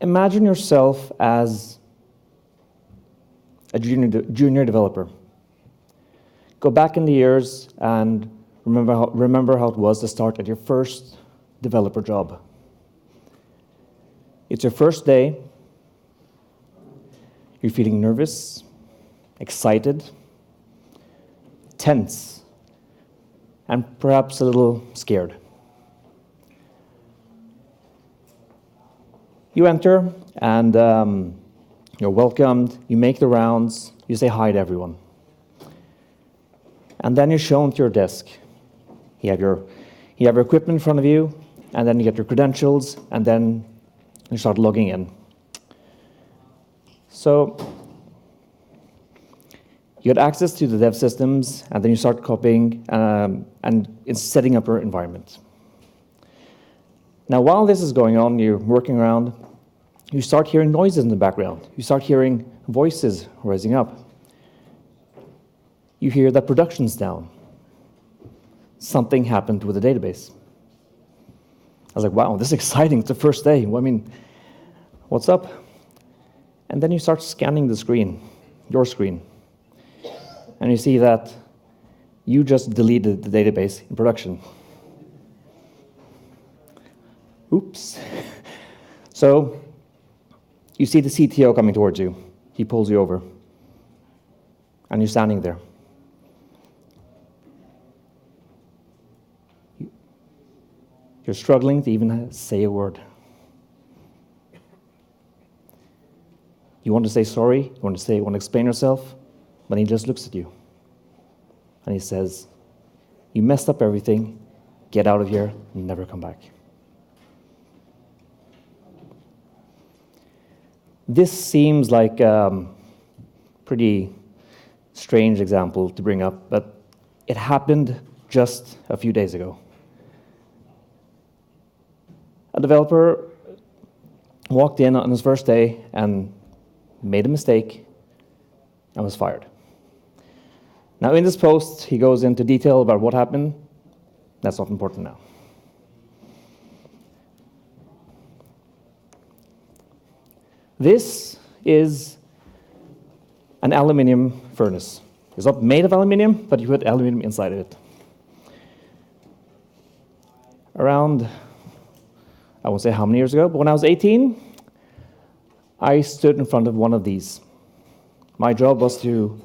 Imagine yourself as a junior developer. Go back in the years and remember how it was to start at your first developer job. It's your first day. You're feeling nervous, excited, tense, and perhaps a little scared. You enter, and you're welcomed. You make the rounds. You say hi to everyone. And then you're shown to your desk. You have your equipment in front of you, and then you get your credentials, and then you start logging in. So you get access to the dev systems, and then you start copying, and it's setting up your environment. Now, while this is going on, you're working around, you start hearing noises in the background. You start hearing voices rising up. You hear that production's down. Something happened with the database. I was like, wow, this is exciting. It's the first day. Well, I mean, what's up? And then you start scanning the screen, your screen. And you see that you just deleted the database in production. Oops. So you see the CTO coming towards you. He pulls you over. And you're standing there. You're struggling to even say a word. You want to say sorry, you want to explain yourself, but he just looks at you. And he says, you messed up everything, get out of here, and never come back. This seems like a pretty strange example to bring up, but it happened just a few days ago. A developer walked in on his first day and made a mistake and was fired. Now, in this post, he goes into detail about what happened. That's not important now. This is an aluminum furnace. It's not made of aluminum, but you put aluminum inside of it. Around, I won't say how many years ago, but when I was 18, I stood in front of one of these. My job was to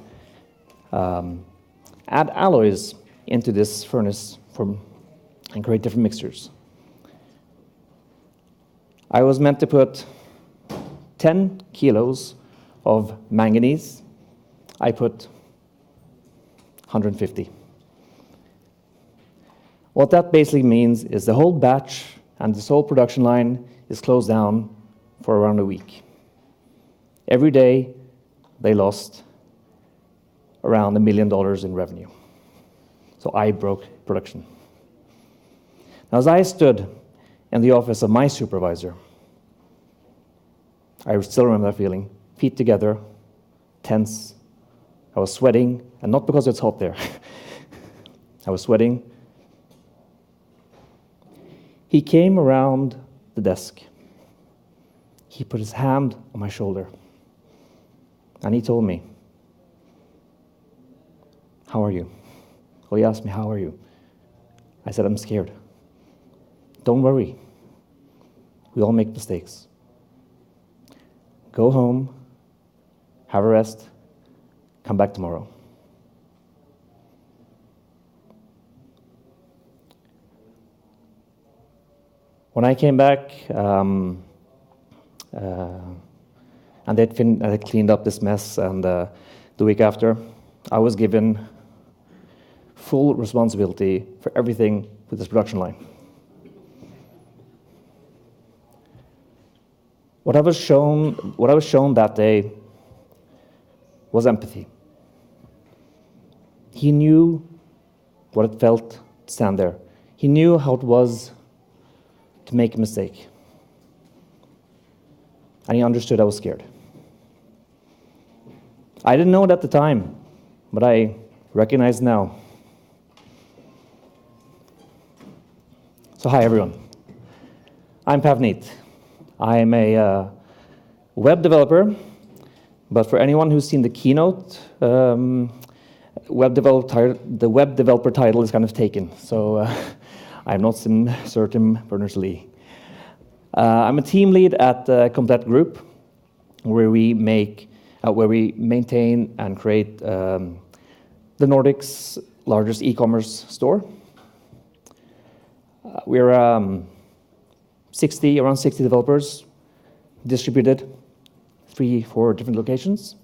add alloys into this furnace and create different mixtures. I was meant to put 10 kilos of manganese. I put 150. What that basically means is the whole batch and this whole production line is closed down for around a week. Every day, they lost around $1 million in revenue. So I broke production. Now, as I stood in the office of my supervisor, I still remember that feeling, feet together, tense. I was sweating, and not because it's hot there. I was sweating. He came around the desk. He put his hand on my shoulder, and he told me, "How are you?" Well, he asked me, "How are you?" I said, "I'm scared." "Don't worry. We all make mistakes. Go home, have a rest, come back tomorrow." When I came back, and they'd cleaned up this mess, and the week after, I was given full responsibility for everything with this production line. What I was shown that day was empathy. He knew what it felt to stand there. He knew how it was to make a mistake. And he understood I was scared. I didn't know it at the time, but I recognize now. So hi, everyone. I'm Pavneet. I am a web developer, but for anyone who's seen the keynote, the web developer title is kind of taken, so I'm not Sir Tim Berners-Lee. I'm a team lead at Komplett Group, where we maintain and create the Nordics' largest e-commerce store. We're around 60 developers distributed 3-4 different locations.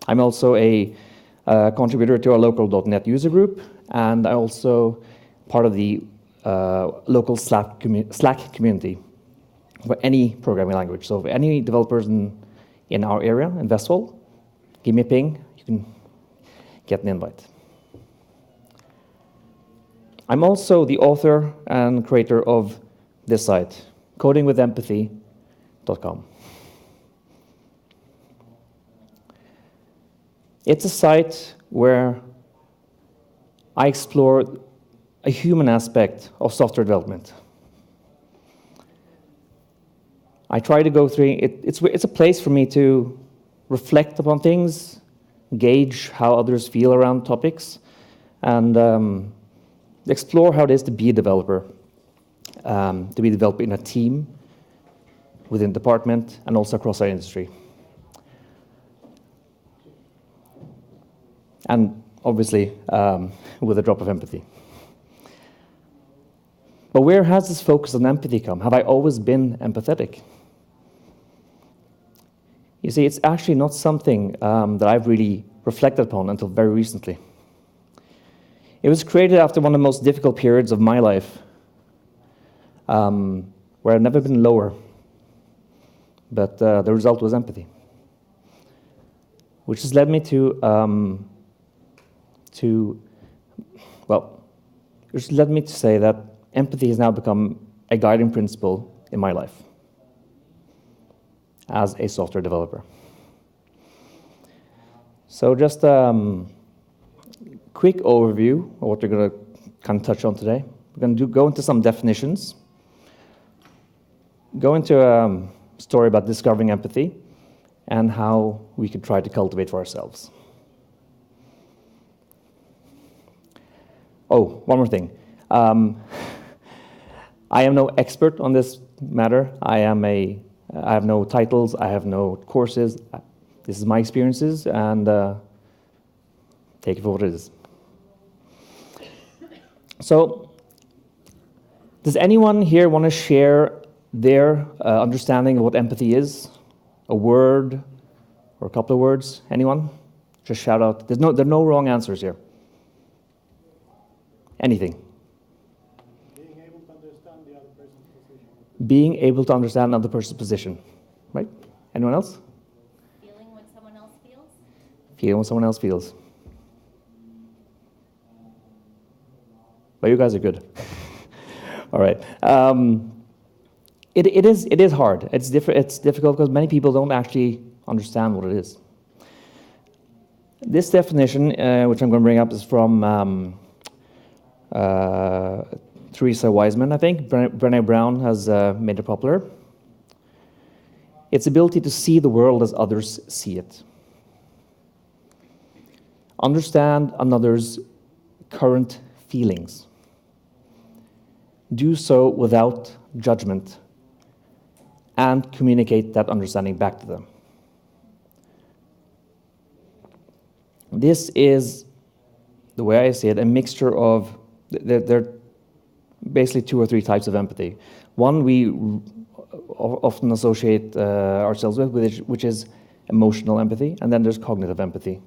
I'm also a contributor to our local .NET user group, and I'm also part of the local Slack community for any programming language. So if any developers in our area, in Vestfold, give me a ping, you can get an invite. I'm also the author and creator of this site, codingwithempathy.com. It's a site where I explore a human aspect of software development. I try to go through it. It's a place for me to reflect upon things, gauge how others feel around topics, and explore how it is to be a developer in a team, within a department, and also across our industry. And obviously, with a drop of empathy. But where has this focus on empathy come? Have I always been empathetic? You see, it's actually not something that I've really reflected upon until very recently. It was created after one of the most difficult periods of my life, where I've never been lower, but the result was empathy, which has led me which led me to say that empathy has now become a guiding principle in my life as a software developer. So just quick overview of what we're going to kind of touch on today. We're going to go into some definitions, go into a story about discovering empathy, and how we could try to cultivate for ourselves. Oh, one more thing. I am no expert on this matter. I have no titles, I have no courses. This is my experiences, and take it for what it is. So, does anyone here want to share their understanding of what empathy is? A word or a couple of words? Anyone? Just shout out. There are no wrong answers here. Anything. Being able to understand the other person's position. Being able to understand another person's position. Right? Anyone else? Feeling what someone else feels. Feeling what someone else feels. But you guys are good. All right. It is hard. It's difficult because many people don't actually understand what it is. This definition, which I'm going to bring up, is from Teresa Wiseman, I think. Brené Brown has made it popular. Its ability to see the world as others see it. Understand another's current feelings. Do so without judgment, and communicate that understanding back to them. This is, the way I see it, a mixture of, there are basically 2 or 3 types of empathy. One we often associate ourselves with, which is emotional empathy, and then there's cognitive empathy.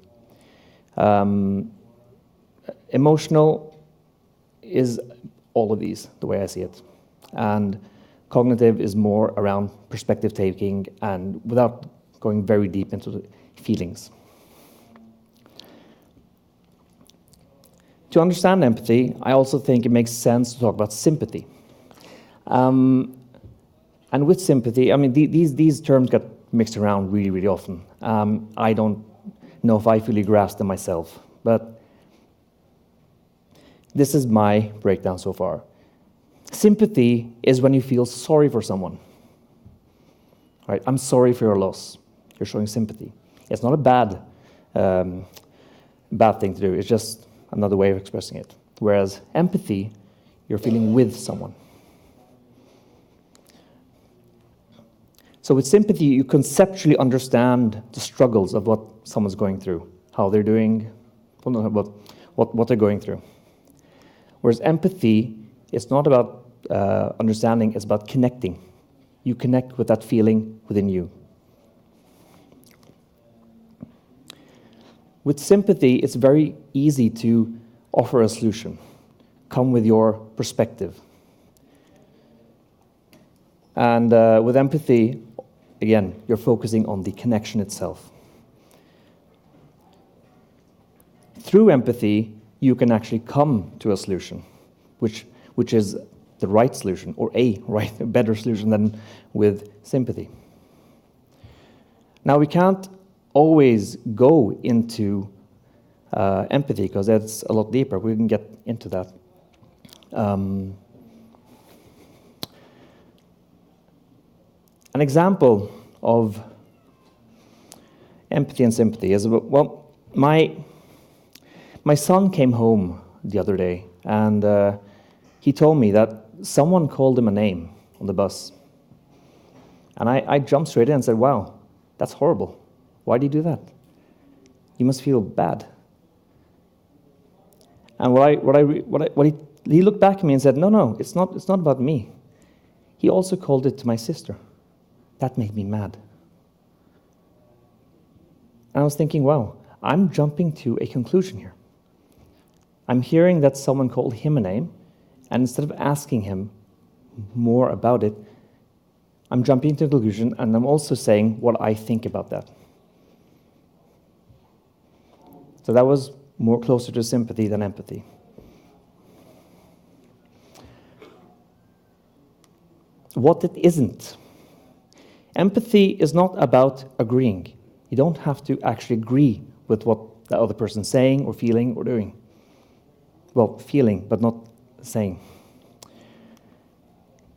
Emotional is all of these, the way I see it. And cognitive is more around perspective taking and without going very deep into the feelings. To understand empathy, I also think it makes sense to talk about sympathy. And with sympathy, I mean, these terms get mixed around really, really often. I don't know if I fully grasp them myself, but this is my breakdown so far. Sympathy is when you feel sorry for someone, right? I'm sorry for your loss. You're showing sympathy. It's not a bad thing to do. It's just another way of expressing it. Whereas empathy, you're feeling with someone. So with sympathy, you conceptually understand the struggles of what someone's going through, how they're doing, what they're going through. Whereas empathy, it's not about understanding, it's about connecting. You connect with that feeling within you. With sympathy, it's very easy to offer a solution. Come with your perspective. And with empathy, again, you're focusing on the connection itself. Through empathy, you can actually come to a solution, which is the right solution, or a better solution than with sympathy. Now, we can't always go into empathy, because that's a lot deeper. We can get into that. An example of empathy and sympathy is, well, my son came home the other day, and he told me that someone called him a name on the bus. And I jumped straight in and said, wow, that's horrible. Why do you do that? You must feel bad. And he looked back at me and said, no, it's not about me. He also called it to my sister. That made me mad. And I was thinking, wow, I'm jumping to a conclusion here. I'm hearing that someone called him a name, and instead of asking him more about it, I'm jumping to a conclusion, and I'm also saying what I think about that. So that was more closer to sympathy than empathy. What it isn't. Empathy is not about agreeing. You don't have to actually agree with what the other person's saying or feeling or doing. Well, feeling, but not saying.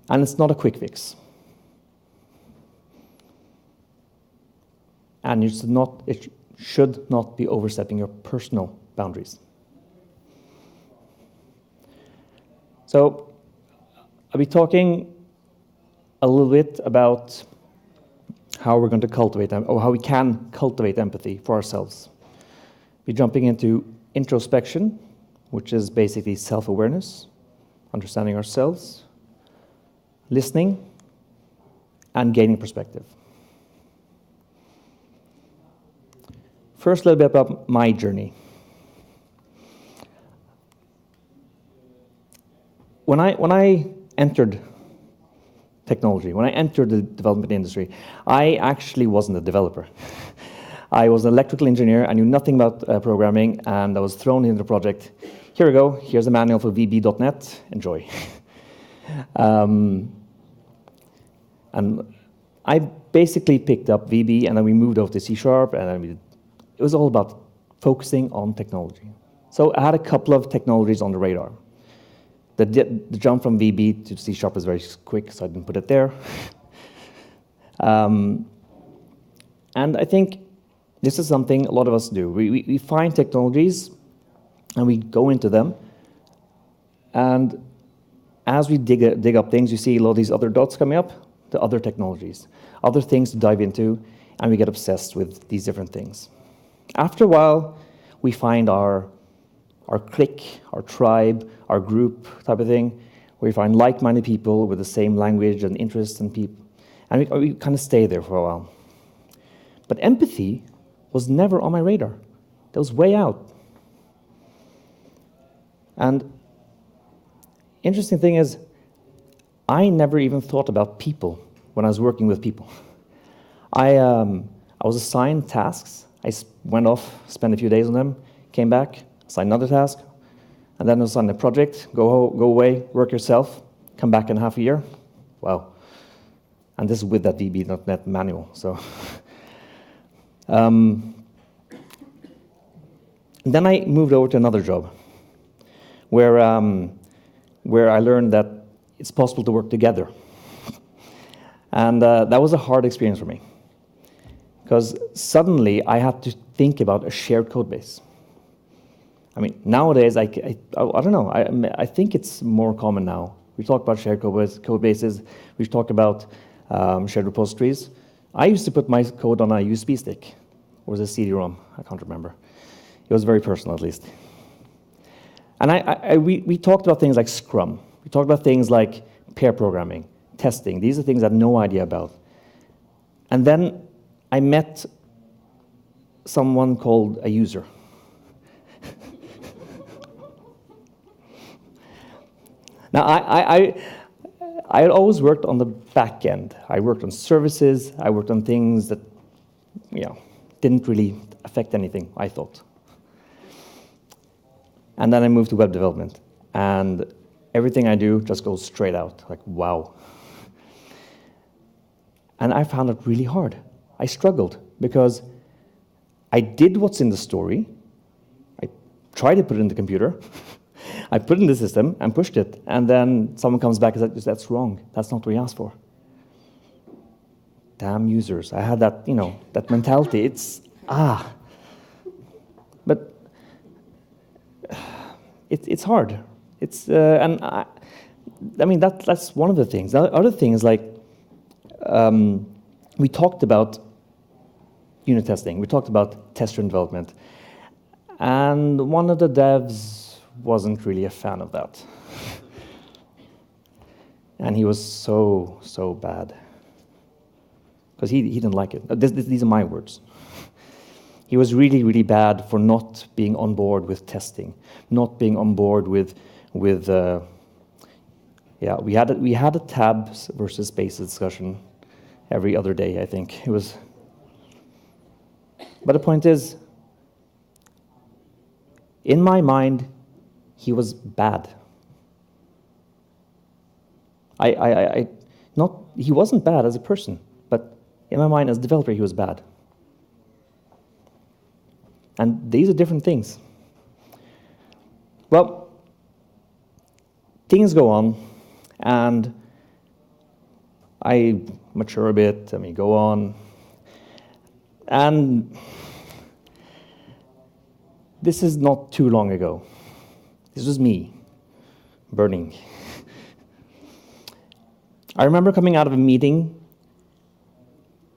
And it's not a quick fix. And it should not be overstepping your personal boundaries. So I'll be talking a little bit about how we're going to cultivate, or how we can cultivate empathy for ourselves. We're jumping into introspection, which is basically self-awareness, understanding ourselves, listening, and gaining perspective. First, a little bit about my journey. When I entered technology, when I entered the development industry, I actually wasn't a developer. I was an electrical engineer. I knew nothing about programming, and I was thrown into the project. Here we go. Here's a manual for VB.NET. Enjoy. And I basically picked up VB, and then we moved over to C#, and then it was all about focusing on technology. So I had a couple of technologies on the radar. The jump from VB to C# is very quick, so I didn't put it there. And I think this is something a lot of us do. We find technologies, and we go into them, and as we dig up things, you see a lot of these other dots coming up, the other technologies, other things to dive into, and we get obsessed with these different things. After a while, we find our clique, our tribe, our group type of thing, where we find like-minded people with the same language and interests and people, and we kind of stay there for a while. But empathy was never on my radar. That was way out. And interesting thing is, I never even thought about people when I was working with people. I was assigned tasks. I went off, spent a few days on them, came back, assigned another task, and then assigned a project, go away, work yourself, come back in half a year. Wow. And this is with that VB.NET manual. So, then I moved over to another job where I learned that it's possible to work together. And that was a hard experience for me, because suddenly I had to think about a shared code base. I mean, nowadays, I don't know, I think it's more common now. We talk about shared code bases, we talk about shared repositories. I used to put my code on a USB stick, or was it a CD-ROM? I can't remember. It was very personal, at least. And we talked about things like Scrum. We talked about things like pair programming, testing. These are things I had no idea about. And then I met someone called a user. Now, I had always worked on the back end. I worked on services. I worked on things that, didn't really affect anything, I thought. And then I moved to web development. And everything I do just goes straight out, like, wow. And I found it really hard. I struggled because I did what's in the story. I tried to put it in the computer. I put it in the system and pushed it. And then someone comes back and says, that's wrong. That's not what we asked for. Damn users. I had that, that mentality. It's, But it's hard. It's, and I mean, that's one of the things. The other thing is like, we talked about unit testing. We talked about test-driven development. And one of the devs wasn't really a fan of that. And he was so bad. Because he didn't like it. These are my words. He was really, really bad for not being on board with testing, not being on board with we had a tabs versus spaces discussion every other day, I think. It was. But the point is, in my mind, he was bad. He wasn't bad as a person, but in my mind as a developer, he was bad. And these are different things. Well, things go on, and I mature a bit, go on. And this is not too long ago. This was me, burning. I remember coming out of a meeting.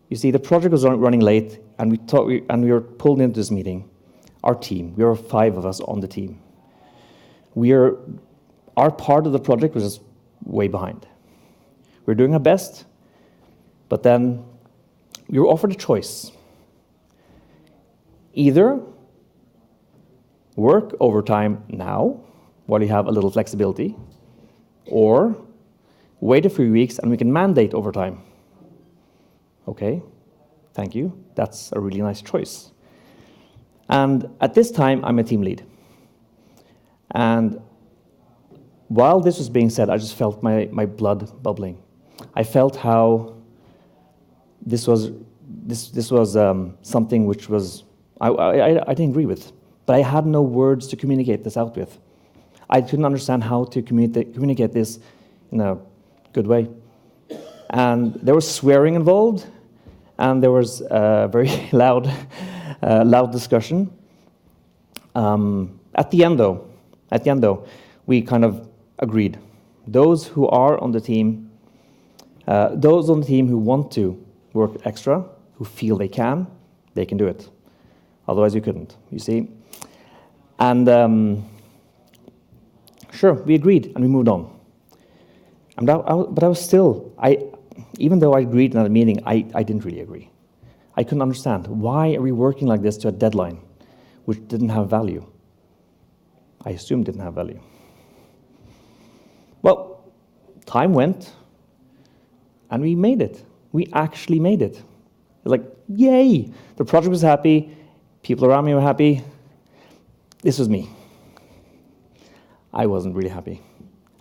You see, the project was running late, and we were pulled into this meeting. Our team, we were 5 of us on the team. Our part of the project was just way behind. We were doing our best, but then we were offered a choice. Either work overtime now, while you have a little flexibility, or wait a few weeks and we can mandate overtime. Okay, thank you. That's a really nice choice. And at this time, I'm a team lead. And while this was being said, I just felt my blood bubbling. I felt how this was something which was I didn't agree with, but I had no words to communicate this out with. I couldn't understand how to communicate this in a good way. And there was swearing involved, and there was a very loud discussion. At the end, though, we kind of agreed. Those who are on the team, those on the team who want to work extra, who feel they can do it. Otherwise, you couldn't, you see. And sure, we agreed, and we moved on. But I was still, even though I agreed in that meeting, I didn't really agree. I couldn't understand. Why are we working like this to a deadline which didn't have value? I assumed didn't have value. Well, time went, and we made it. We actually made it. It was like, yay! The project was happy. People around me were happy. This was me. I wasn't really happy.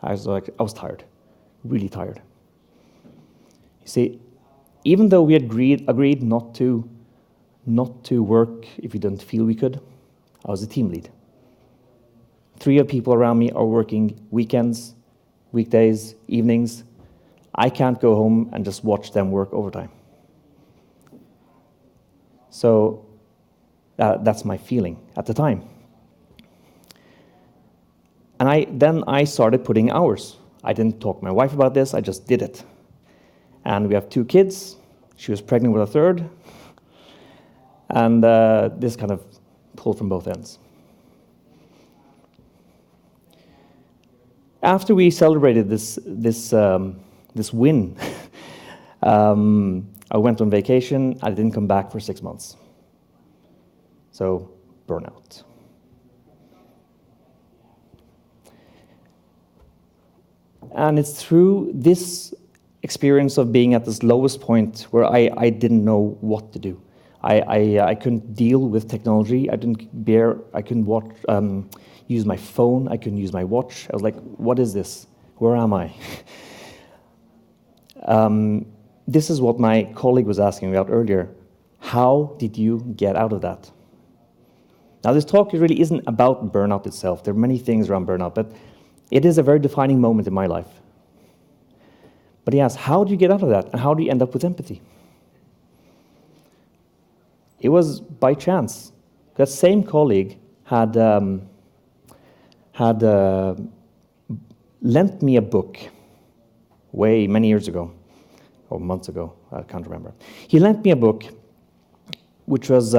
I was tired, really tired. You see, even though we agreed not to work if we didn't feel we could, I was a team lead. 3 of people around me are working weekends, weekdays, evenings. I can't go home and just watch them work overtime. So that's my feeling at the time. And then I started putting hours. I didn't talk to my wife about this, I just did it. And we have 2 kids. She was pregnant with a third. And this kind of pulled from both ends. After we celebrated this win, I went on vacation. I didn't come back for 6 months. So, burnout. And it's through this experience of being at this lowest point where I didn't know what to do. I couldn't deal with technology. I couldn't watch, use my phone. I couldn't use my watch. I was like, what is this? Where am I? This is what my colleague was asking me about earlier. How did you get out of that? Now, this talk really isn't about burnout itself. There are many things around burnout, but it is a very defining moment in my life. But he asked, how do you get out of that? And how do you end up with empathy? It was by chance. That same colleague had lent me a book many years ago, or months ago, I can't remember. He lent me a book which was, he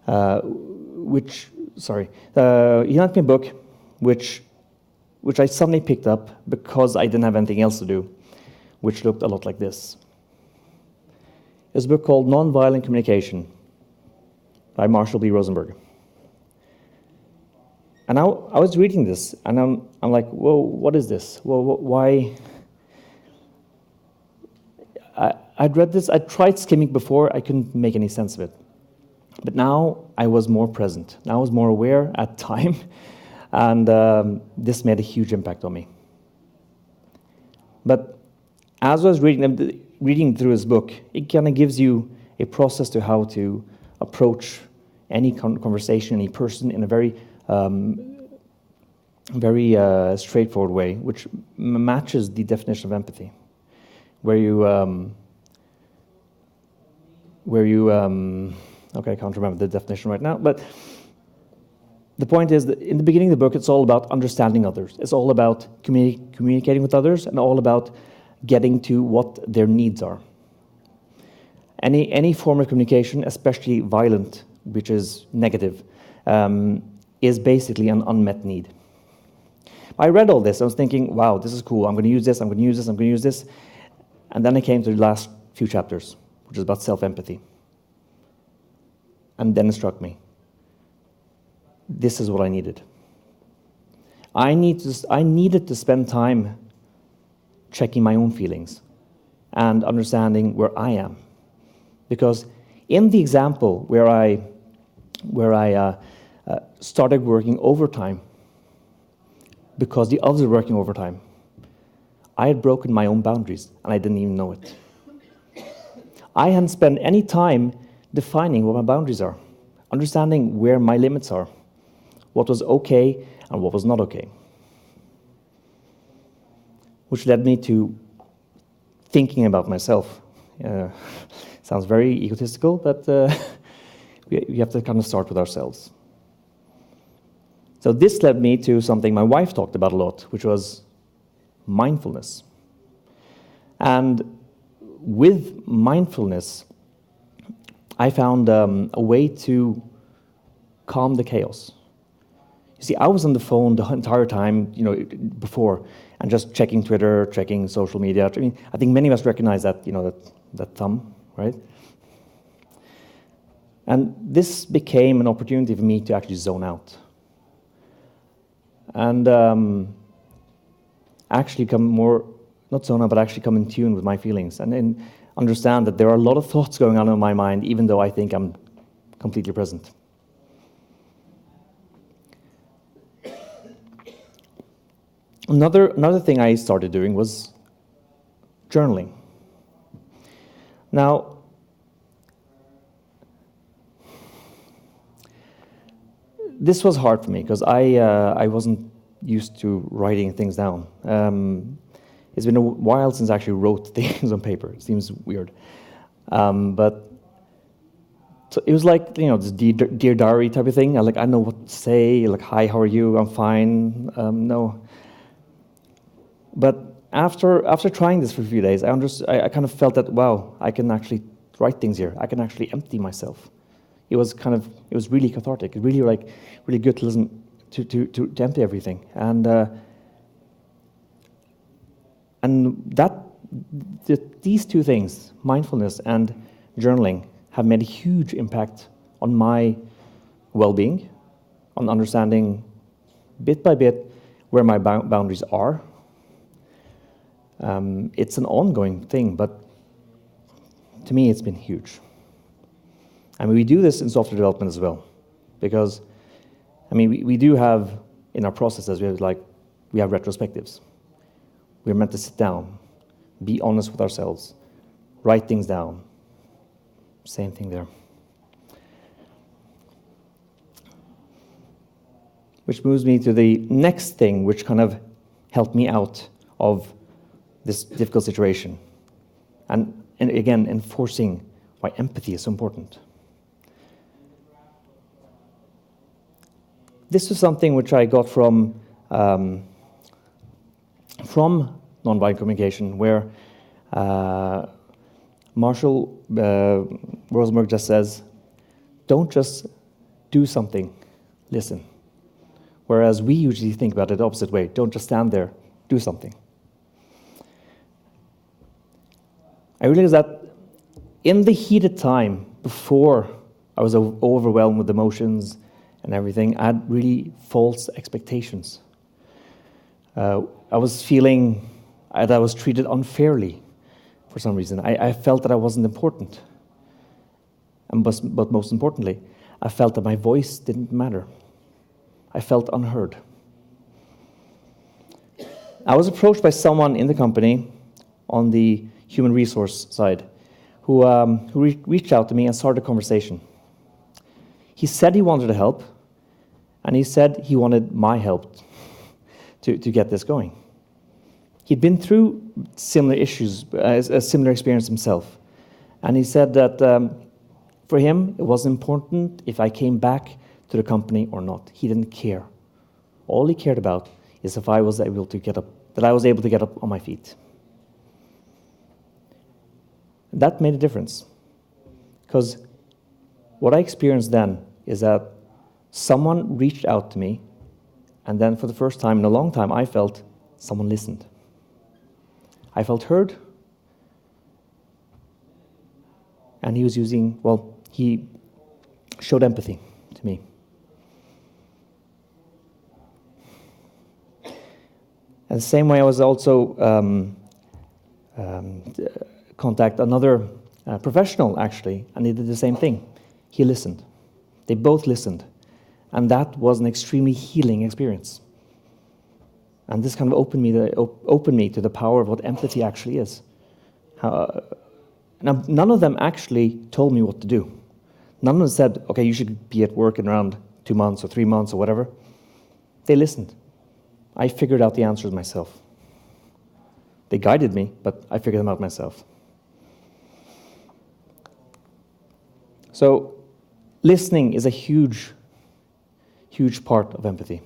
lent me a book which I suddenly picked up because I didn't have anything else to do, which looked a lot like this. It's a book called Nonviolent Communication by Marshall B. Rosenberg. And I was reading this, and I'm like, whoa, what is this? Well, why? I'd read this, I tried skimming before, I couldn't make any sense of it. But now I was more present. Now I was more aware at time, and this made a huge impact on me. But as I was reading through his book, it kind of gives you a process to how to approach any conversation, any person in a very straightforward way, which matches the definition of empathy, where you okay, I can't remember the definition right now, but the point is that in the beginning of the book, it's all about understanding others. It's all about communicating with others, and all about getting to what their needs are. Any form of communication, especially violent, which is negative, is basically an unmet need. I read all this, I was thinking, wow, this is cool, I'm going to use this, I'm going to use this, I'm going to use this. And then I came to the last few chapters, which is about self-empathy. And then it struck me. This is what I needed. I needed to spend time checking my own feelings and understanding where I am. Because in the example where I started working overtime because the others were working overtime, I had broken my own boundaries and I didn't even know it. I hadn't spent any time defining what my boundaries are, understanding where my limits are, what was okay and what was not okay. Which led me to thinking about myself. Sounds very egotistical, but we have to kind of start with ourselves. So this led me to something my wife talked about a lot, which was mindfulness. And with mindfulness, I found a way to calm the chaos. You see, I was on the phone the entire time, before, and just checking Twitter, checking social media. I mean, I think many of us recognize that, that thumb, right? And this became an opportunity for me to actually zone out. And actually not zone out, but actually come in tune with my feelings. And then understand that there are a lot of thoughts going on in my mind, even though I think I'm completely present. Another thing I started doing was journaling. Now, this was hard for me because I wasn't used to writing things down. It's been a while since I actually wrote things on paper. It seems weird. But so it was like, this dear diary type of thing. I know what to say, like, hi, how are you? I'm fine. No. But after trying this for a few days, I kind of felt that, wow, I can actually write things here. I can actually empty myself. It was really cathartic. It really good to listen to empty everything. And these two things, mindfulness and journaling, have made a huge impact on my well-being, on understanding bit by bit where my boundaries are. It's an ongoing thing, but to me it's been huge. And we do this in software development as well, because we do have in our processes, we have retrospectives. We're meant to sit down, be honest with ourselves, write things down. Same thing there. Which moves me to the next thing, which kind of helped me out of this difficult situation. And again, enforcing why empathy is so important. This was something which I got from nonviolent communication, where Marshall Rosenberg just says, don't just do something, listen. Whereas we usually think about it the opposite way. Don't just stand there, do something. I realized that in the heated time before I was overwhelmed with emotions and everything, I had really false expectations. I was feeling that I was treated unfairly for some reason. I felt that I wasn't important. But most importantly, I felt that my voice didn't matter. I felt unheard. I was approached by someone in the company on the human resource side who reached out to me and started a conversation. He said he wanted to help, and he said he wanted my help to get this going. He'd been through similar issues, a similar experience himself, and he said that for him it was important if I came back to the company or not. He didn't care. All he cared about is if I was able to get up, that I was able to get up on my feet. That made a difference, because what I experienced then is that someone reached out to me, and then for the first time in a long time, I felt someone listened. I felt heard, and he showed empathy to me. And the same way, I was also contact another professional, actually, and he did the same thing. He listened. They both listened. And that was an extremely healing experience. And this kind of opened me to the power of what empathy actually is. Now, none of them actually told me what to do. None of them said, okay, you should be at work in around 2 months or 3 months or whatever. They listened. I figured out the answers myself. They guided me, but I figured them out myself. So, listening is a huge part of empathy.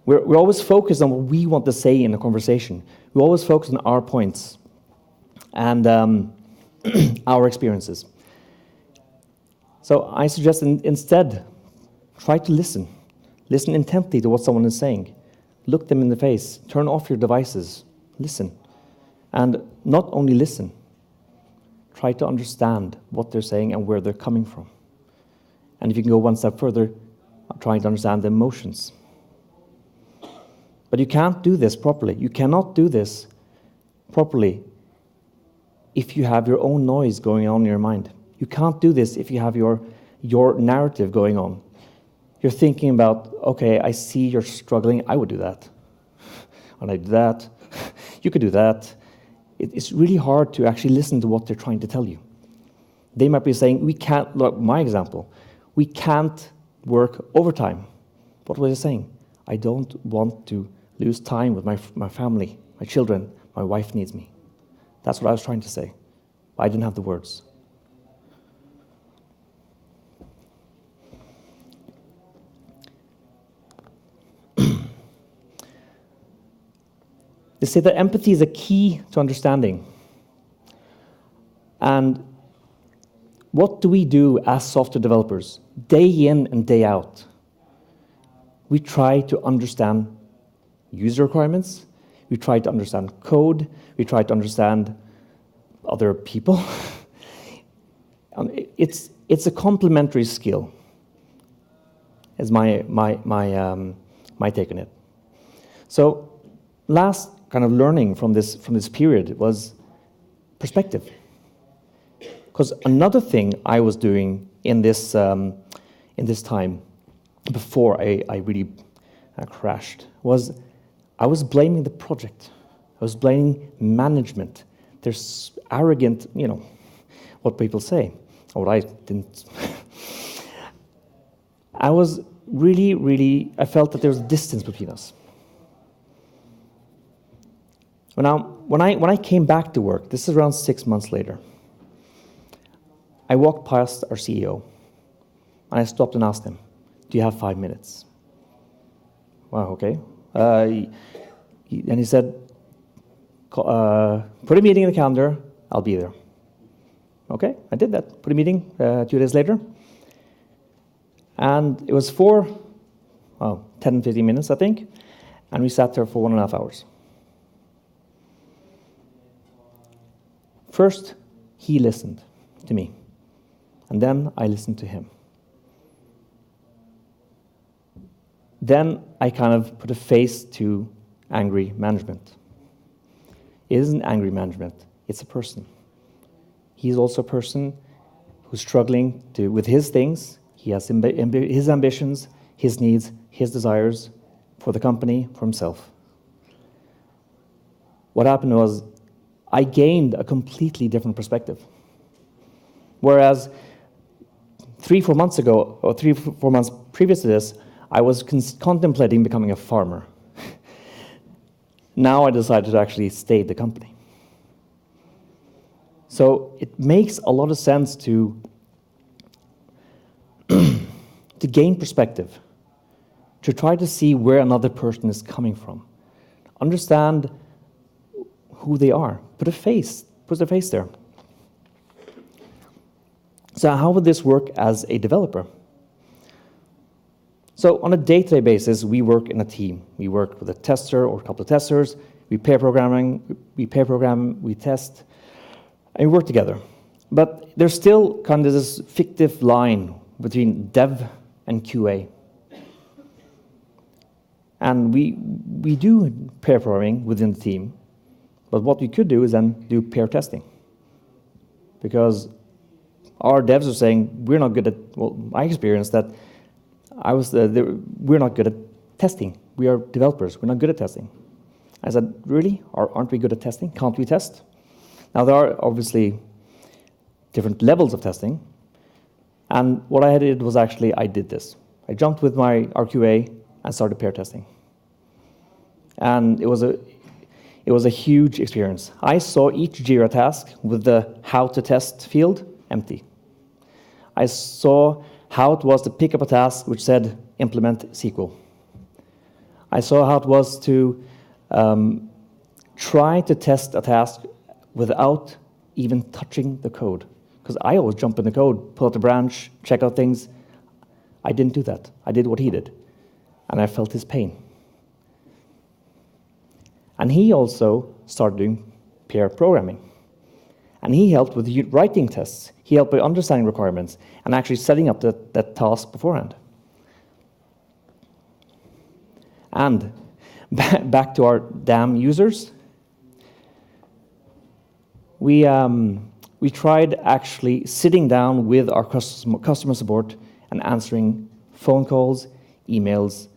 We're always focused on what we want to say in a conversation. We always focus on our points and our experiences. So I suggest instead, try to listen. Listen intently to what someone is saying. Look them in the face. Turn off your devices. Listen. And not only listen, try to understand what they're saying and where they're coming from. And if you can go one step further, trying to understand the emotions. But you can't do this properly. You cannot do this properly if you have your own noise going on in your mind. You can't do this if you have your narrative going on. You're thinking about, okay, I see you're struggling, I would do that. And I do that. You could do that. It's really hard to actually listen to what they're trying to tell you. They might be saying, we can't, look, my example, we can't work overtime. What was I saying? I don't want to lose time with my family, my children, my wife needs me. That's what I was trying to say. I didn't have the words. They say that empathy is a key to understanding. And what do we do as software developers, day in and day out? We try to understand user requirements, we try to understand code, we try to understand other people. It's a complementary skill, is my take on it. So last kind of learning from this period was perspective. Because another thing I was doing in this time before I really crashed was I was blaming the project. I was blaming management. There's arrogant, what people say, or what I didn't. I was really, I felt that there was a distance between us. Now, when I came back to work, this is around 6 months later, I walked past our CEO, and I stopped and asked him, "Do you have 5 minutes?" Wow, okay. And he said, "Put a meeting in the calendar, I'll be there." Okay, I did that. Put a meeting 2 days later. And it was 10, 15 minutes, I think, and we sat there for 1.5 hours. First, he listened to me, and then I listened to him. Then I kind of put a face to angry management. It isn't angry management, it's a person. He's also a person who's struggling with his things. He has his ambitions, his needs, his desires for the company, for himself. What happened was I gained a completely different perspective. Whereas 3-4 months ago, or 3-4 months previous to this, I was contemplating becoming a farmer. Now I decided to actually stay at the company. So it makes a lot of sense to gain perspective, to try to see where another person is coming from, understand who they are, put their face there. So how would this work as a developer? So on a day-to-day basis, we work in a team. We work with a tester or a couple of testers. We pair program, we test, and we work together. But there's still kind of this fictive line between dev and QA. And we do pair programming within the team, but what we could do is then do pair testing. Because our devs are saying, we're not good at, well, I experienced that we're not good at testing. We are developers, we're not good at testing. I said, really? Aren't we good at testing? Can't we test? Now, there are obviously different levels of testing. And what I did was actually, I did this. I jumped with my RQA and started pair testing. And it was a huge experience. I saw each Jira task with the how to test field empty. I saw how it was to pick up a task which said implement SQL. I saw how it was to try to test a task without even touching the code. Because I always jump in the code, pull out the branch, check out things. I didn't do that. I did what he did. And I felt his pain. And he also started doing pair programming. And he helped with writing tests. He helped by understanding requirements and actually setting up that task beforehand. And back to our damn users. We tried actually sitting down with our customer support and answering phone calls, emails,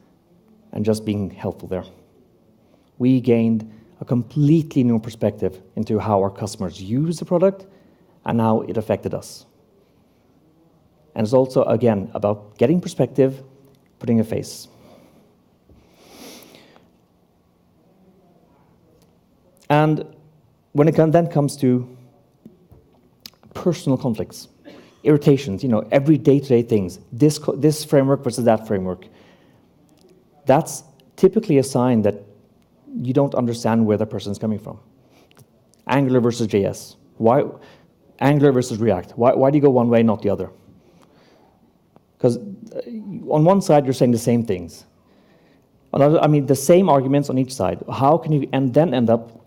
and just being helpful there. We gained a completely new perspective into how our customers use the product and how it affected us. And it's also, again, about getting perspective, putting a face. And when it then comes to personal conflicts, irritations, every day-to-day things, this framework versus that framework, that's typically a sign that you don't understand where the person is coming from. Angular versus JS. Why Angular versus React? Why do you go one way, not the other? Because on one side, you're saying the same things. The same arguments on each side. How can you then end up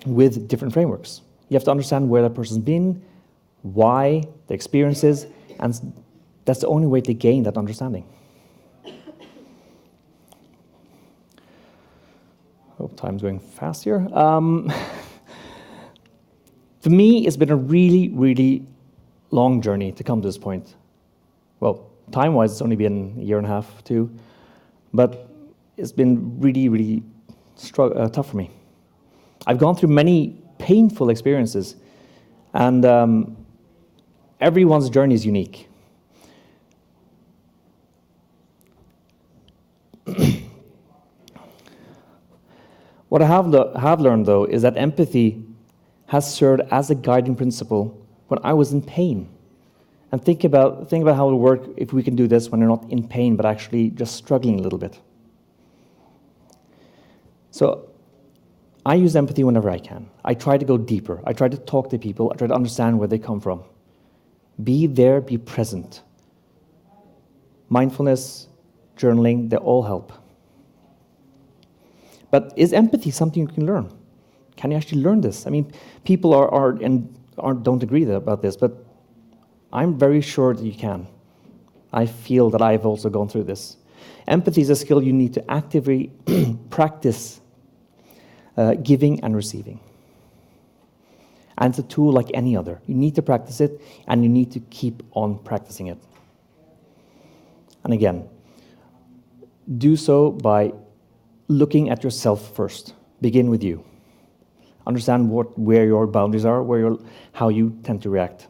with different frameworks? You have to understand where that person's been, why, the experiences, and that's the only way to gain that understanding. Hope time's going fast here. For me, it's been a really, really long journey to come to this point. Well, time-wise, it's only been a year and a half, 2, but it's been really, really tough for me. I've gone through many painful experiences, and everyone's journey is unique. What I have learned, though, is that empathy has served as a guiding principle when I was in pain. And think about how it would work if we can do this when you're not in pain, but actually just struggling a little bit. So I use empathy whenever I can. I try to go deeper. I try to talk to people. I try to understand where they come from. Be there, be present. Mindfulness, journaling, they all help. But is empathy something you can learn? Can you actually learn this? People don't agree about this, but I'm very sure that you can. I feel that I've also gone through this. Empathy is a skill you need to actively practice giving and receiving. And it's a tool like any other. You need to practice it, and you need to keep on practicing it. And again, do so by looking at yourself first. Begin with you. Understand where your boundaries are, how you tend to react.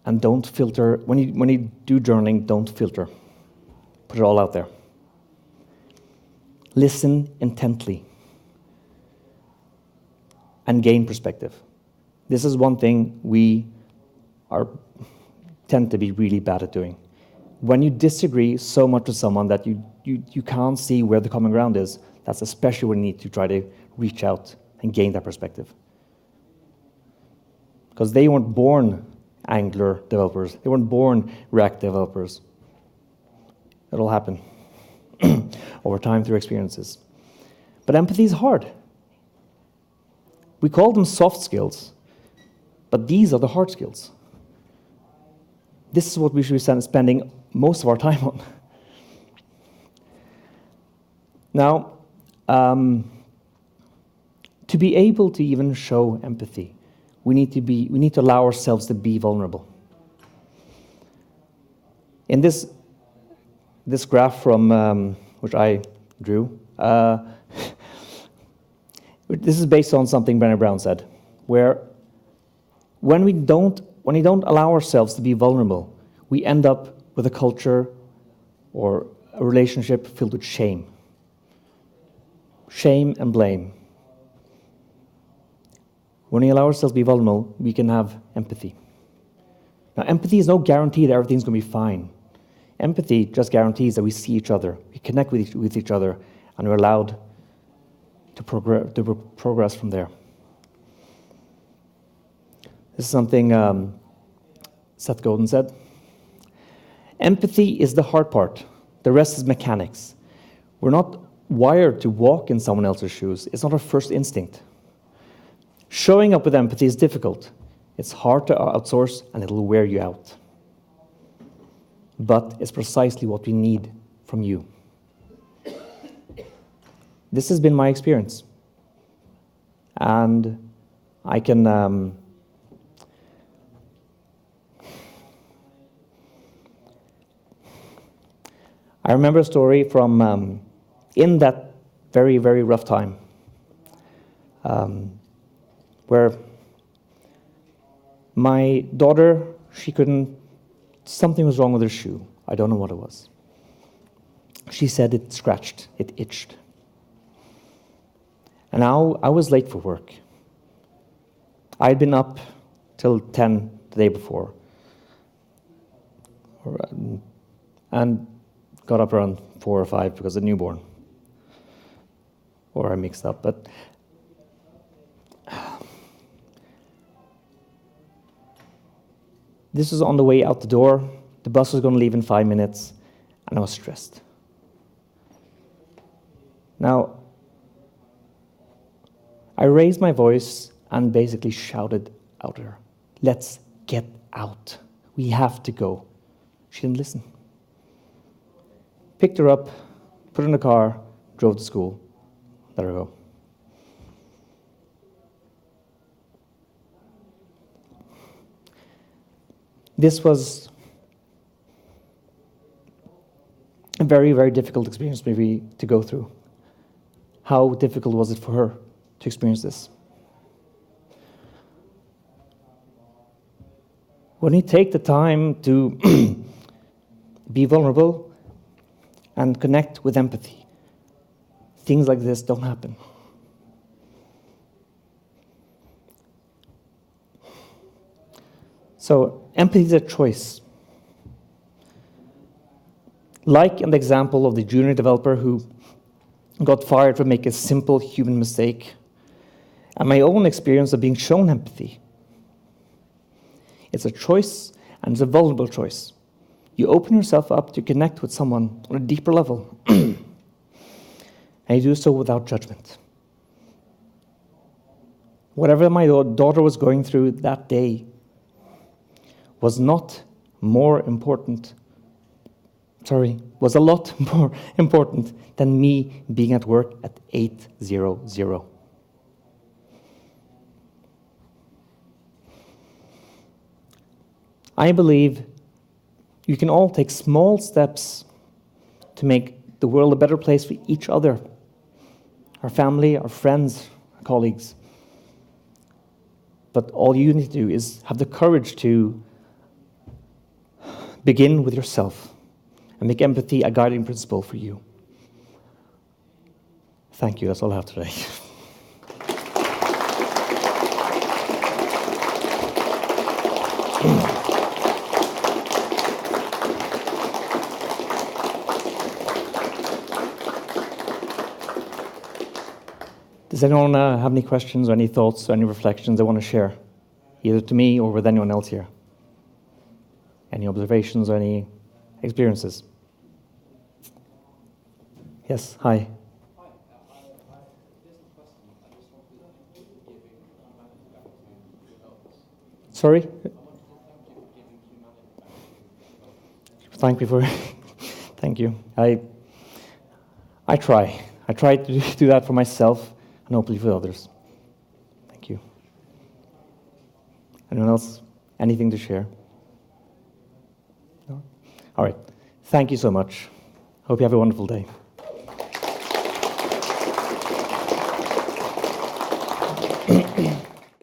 And don't filter. When you do journaling, don't filter. Put it all out there. Listen intently. And gain perspective. This is one thing we tend to be really bad at doing. When you disagree so much with someone that you can't see where the common ground is, that's especially when you need to try to reach out and gain that perspective. Because they weren't born Angular developers. They weren't born React developers. It'll happen over time through experiences. But empathy is hard. We call them soft skills, but these are the hard skills. This is what we should be spending most of our time on. Now, to be able to even show empathy, we need to allow ourselves to be vulnerable. In this graph from which I drew, this is based on something Brené Brown said, where when we don't allow ourselves to be vulnerable, we end up with a culture or a relationship filled with shame. Shame and blame. When we allow ourselves to be vulnerable, we can have empathy. Now, empathy is no guarantee that everything's going to be fine. Empathy just guarantees that we see each other, we connect with each other, and we're allowed to progress from there. This is something Seth Godin said. Empathy is the hard part. The rest is mechanics. We're not wired to walk in someone else's shoes. It's not our first instinct. Showing up with empathy is difficult. It's hard to outsource, and it'll wear you out. But it's precisely what we need from you. This has been my experience. And I can... I remember a story from in that very, very rough time, where my daughter, something was wrong with her shoe. I don't know what it was. She said it scratched, it itched. And now I was late for work. I had been up till 10 the day before, and got up around 4 or 5 because of the newborn. Or I mixed up, but this was on the way out the door. The bus was going to leave in 5 minutes, and I was stressed. Now, I raised my voice and basically shouted out at her, "Let's get out. We have to go." She didn't listen. Picked her up, put her in the car, drove to school, let her go. This was a very, very difficult experience maybe to go through. How difficult was it for her to experience this? When you take the time to be vulnerable and connect with empathy, things like this don't happen. So empathy is a choice. Like in the example of the junior developer who got fired for making a simple human mistake, and my own experience of being shown empathy. It's a choice, and it's a vulnerable choice. You open yourself up to connect with someone on a deeper level, and you do so without judgment. Whatever my daughter was going through that day was not more important, was a lot more important than me being at work at 8:00. I believe you can all take small steps to make the world a better place for each other, our family, our friends, our colleagues. But all you need to do is have the courage to begin with yourself and make empathy a guiding principle for you. Thank you. That's all I have today. Does anyone have any questions or any thoughts or any reflections they want to share, either to me or with anyone else here? Any observations or any experiences? Yes, hi. Sorry? Thank you for. Thank you. I try. I try to do that for myself and hopefully for others. Thank you. Anyone else? Anything to share? No? All right. Thank you so much. Hope you have a wonderful day.